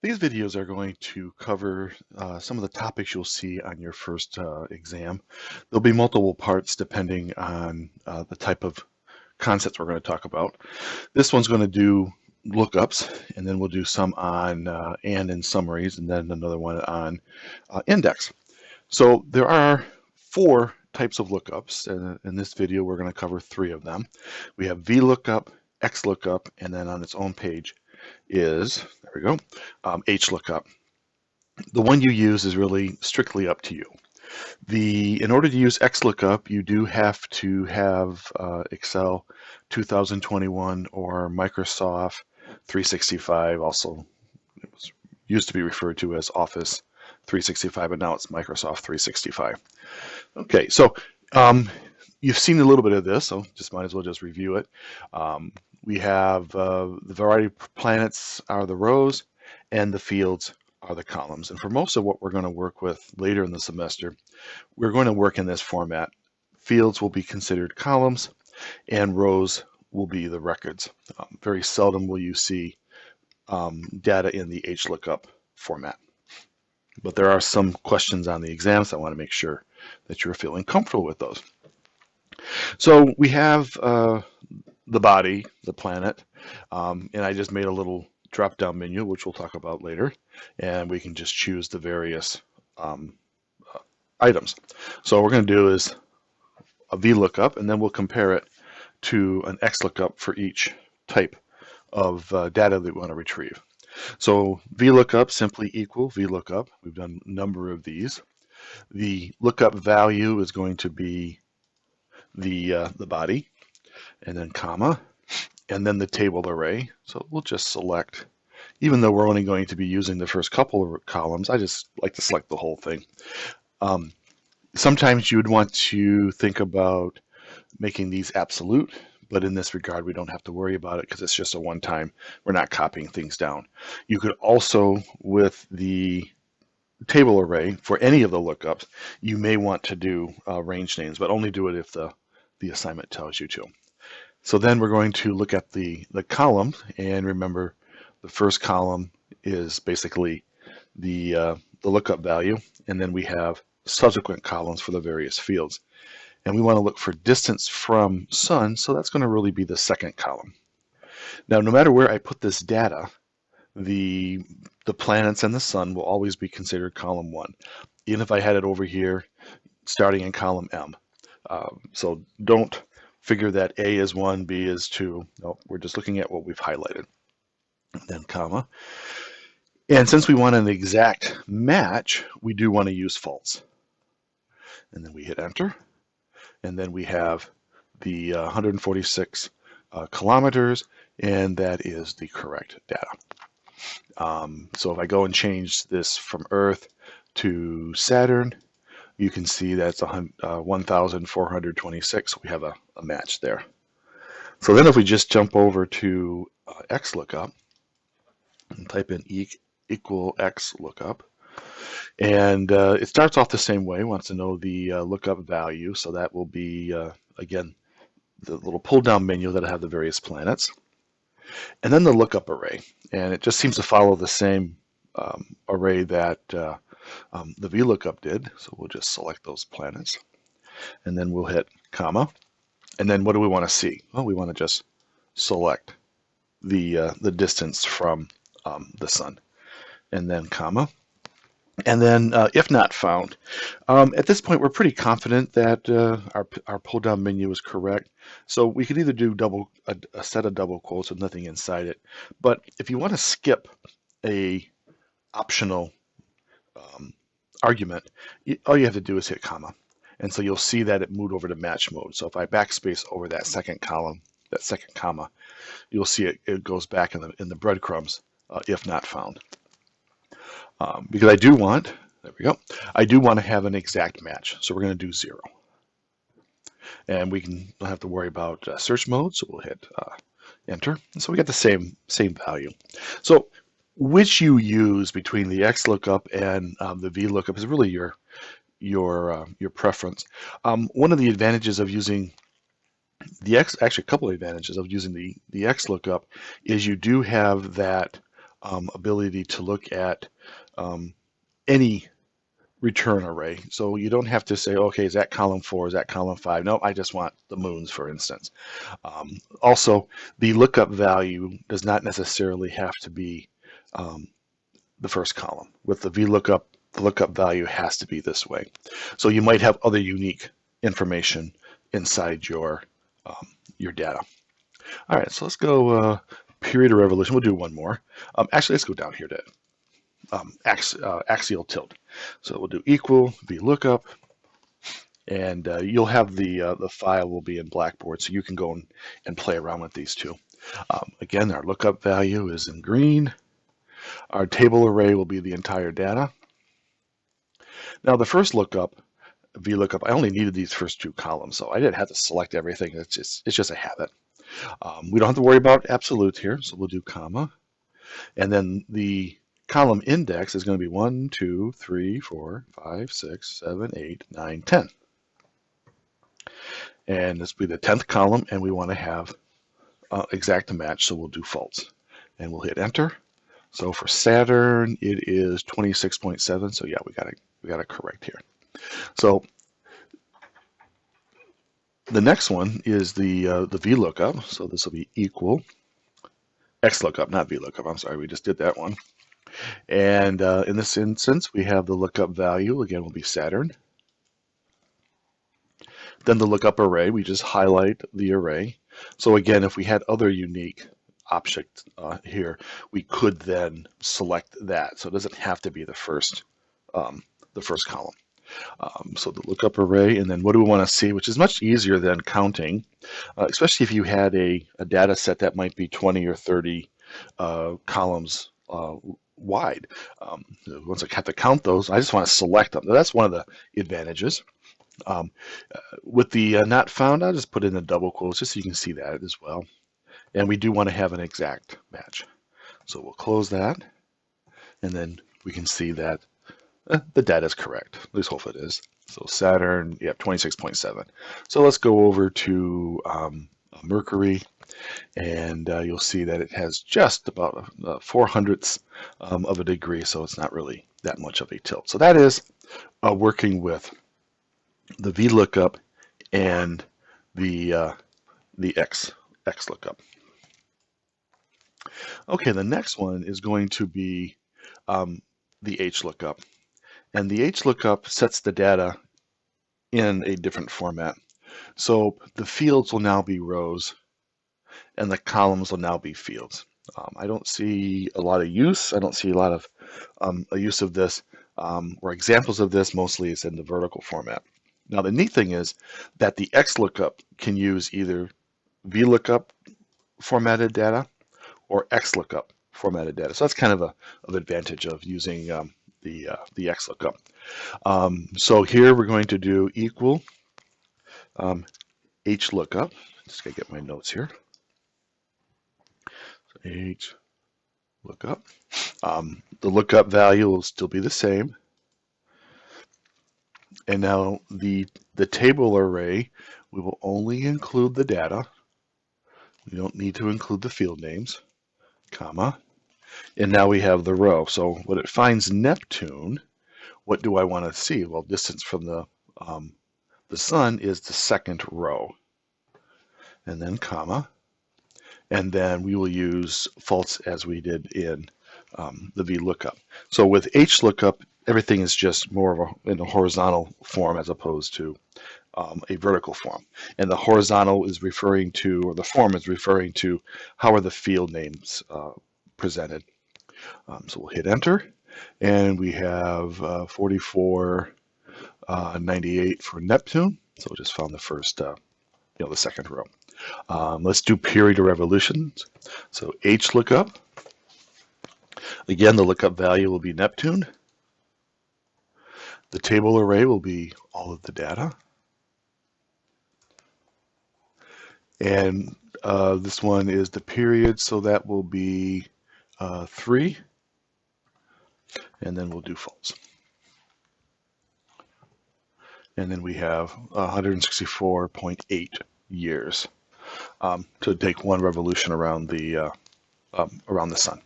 These videos are going to cover some of the topics you'll see on your first exam. There'll be multiple parts depending on the type of concepts we're going to talk about. This one's going to do lookups, and then we'll do some on and summaries, and then another one on index. So there are 4 types of lookups, and in this video we're going to cover 3 of them. We have VLOOKUP, XLOOKUP, and then on its own page is, there we go, HLOOKUP. The one you use is really strictly up to you. In order to use XLOOKUP, you do have to have Excel 2021 or Microsoft 365. Also, it was used to be referred to as Office 365, but now it's Microsoft 365. Okay, so you've seen a little bit of this, so just might as well just review it. We have the variety of planets are the rows, and the fields are the columns. And for most of what we're going to work with later in the semester, we're going to work in this format. Fields will be considered columns, and rows will be the records. Very seldom will you see data in the HLOOKUP format. But there are some questions on the exams. I want to make sure that you're feeling comfortable with those. So we have the body, the planet, and I just made a little drop-down menu, which we'll talk about later, and we can just choose the various items. So what we're going to do is a VLOOKUP, and then we'll compare it to an XLOOKUP for each type of data that we want to retrieve. So VLOOKUP simply equal VLOOKUP. We've done a number of these. The lookup value is going to be the body, and then comma, and then the table array. So we'll just select, even though we're only going to be using the first couple of columns, I just like to select the whole thing. Sometimes you would want to think about making these absolute, but in this regard, we don't have to worry about it because it's just a one-time. We're not copying things down. You could also, with the table array, for any of the lookups, you may want to do range names, but only do it if the assignment tells you to. So then we're going to look at the column, and remember the first column is basically the lookup value, and then we have subsequent columns for the various fields. And we want to look for distance from sun, so that's going to really be the second column. Now, no matter where I put this data, the planets and the sun will always be considered column 1, even if I had it over here starting in column M. So don't figure that A is 1, B is 2. No, we're just looking at what we've highlighted. Then comma. And since we want an exact match, we do want to use false. And then we hit enter. And then we have the 146 kilometers, and that is the correct data. So if I go and change this from Earth to Saturn, you can see that's 1,426. We have a match there. So then if we just jump over to XLOOKUP and type in equal XLOOKUP, and it starts off the same way. It wants to know the lookup value, so that will be, again, the little pull-down menu that'll have the various planets. And then the lookup array, and it just seems to follow the same array that the VLOOKUP did. So we'll just select those planets, and then we'll hit comma. And then what do we want to see? Well, we want to just select the distance from the sun, and then comma. And then if not found, at this point we're pretty confident that our pull down menu is correct. So we could either do a set of double quotes with nothing inside it, but if you want to skip a optional argument, all you have to do is hit comma. And so you'll see that it moved over to match mode. So if I backspace over that second column, that second comma, you'll see it goes back in the breadcrumbs if not found. Because I do want, there we go, I do want to have an exact match. So we're going to do 0. And we don't have to worry about search mode, so we'll hit enter. And so we got the same value. So which you use between the XLOOKUP and the VLOOKUP is really your preference. One of the advantages of using actually a couple of advantages of using the XLOOKUP is you do have that ability to look at any return array. So you don't have to say, okay, is that column 4, is that column 5? No, I just want the moons, for instance. Also, the lookup value does not necessarily have to be the first column. With the VLOOKUP, the lookup value has to be this way. So you might have other unique information inside your data. All right, so let's go period or revolution. We'll do one more. Actually, let's go down here to axial tilt. So we'll do equal VLOOKUP, and you'll have the file will be in Blackboard, so you can go and play around with these two. Again, our lookup value is in green. Our table array will be the entire data. Now the first lookup, VLOOKUP, I only needed these first 2 columns, so I didn't have to select everything. It's just a habit. We don't have to worry about absolutes here, so we'll do comma. And then the column index is going to be 1, 2, 3, 4, 5, 6, 7, 8, 9, 10. And this will be the 10th column, and we want to have exact match, so we'll do false. And we'll hit enter. So for Saturn, it is 26.7. So yeah, we got it correct here. So the next one is the VLOOKUP. So this will be equal XLOOKUP, not VLOOKUP. I'm sorry, we just did that one. And in this instance, we have the lookup value. Again, will be Saturn. Then the lookup array, we just highlight the array. So again, if we had other unique object here, we could then select that. So it doesn't have to be the first column. So the lookup array, and then what do we want to see, which is much easier than counting, especially if you had a data set that might be 20 or 30 columns wide. Once I have to count those, I just want to select them. That's one of the advantages. With the not found, I'll just put in the double quotes just so you can see that as well. And we do want to have an exact match. So we'll close that, and then we can see that the data is correct. At least hope it is. So Saturn, yeah, 26.7. So let's go over to Mercury, and you'll see that it has just about 4/100ths of a degree, so it's not really that much of a tilt. So that is working with the VLOOKUP and the XLOOKUP. Okay, the next one is going to be the HLOOKUP. And the HLOOKUP sets the data in a different format. So the fields will now be rows, and the columns will now be fields. I don't see a lot of use. I don't see a lot of a use of this, or examples of this. Mostly it's in the vertical format. Now the neat thing is that the XLOOKUP can use either VLOOKUP formatted data or XLOOKUP formatted data. So that's kind of an advantage of using the XLOOKUP. So here we're going to do equal HLOOKUP. Just gotta get my notes here. So HLOOKUP. The lookup value will still be the same. And now the table array, we will only include the data. We don't need to include the field names, comma. And now we have the row. So when it finds Neptune, what do I want to see? Well, distance from the sun is the second row. And then comma. And then we will use false as we did in the VLOOKUP. So with HLOOKUP, everything is just more of in a horizontal form as opposed to a vertical form. And the horizontal is referring to, or the form is referring to, how are the field names presented. So we'll hit enter, and we have 4498 for Neptune. So we just found the first, the second row. Let's do period or revolutions. So HLOOKUP. Again, the lookup value will be Neptune. The table array will be all of the data. And this one is the period, so that will be 3. And then we'll do false. And then we have 164.8 years to take one revolution around the sun.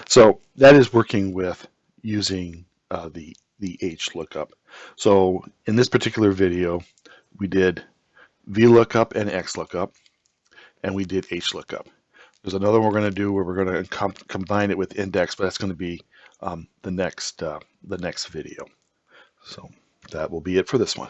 So that is working with using the HLOOKUP. So in this particular video, we did VLOOKUP and XLOOKUP, and we did HLOOKUP. There's another one we're going to do where we're going to combine it with index, but that's going to be the next video. So that will be it for this one.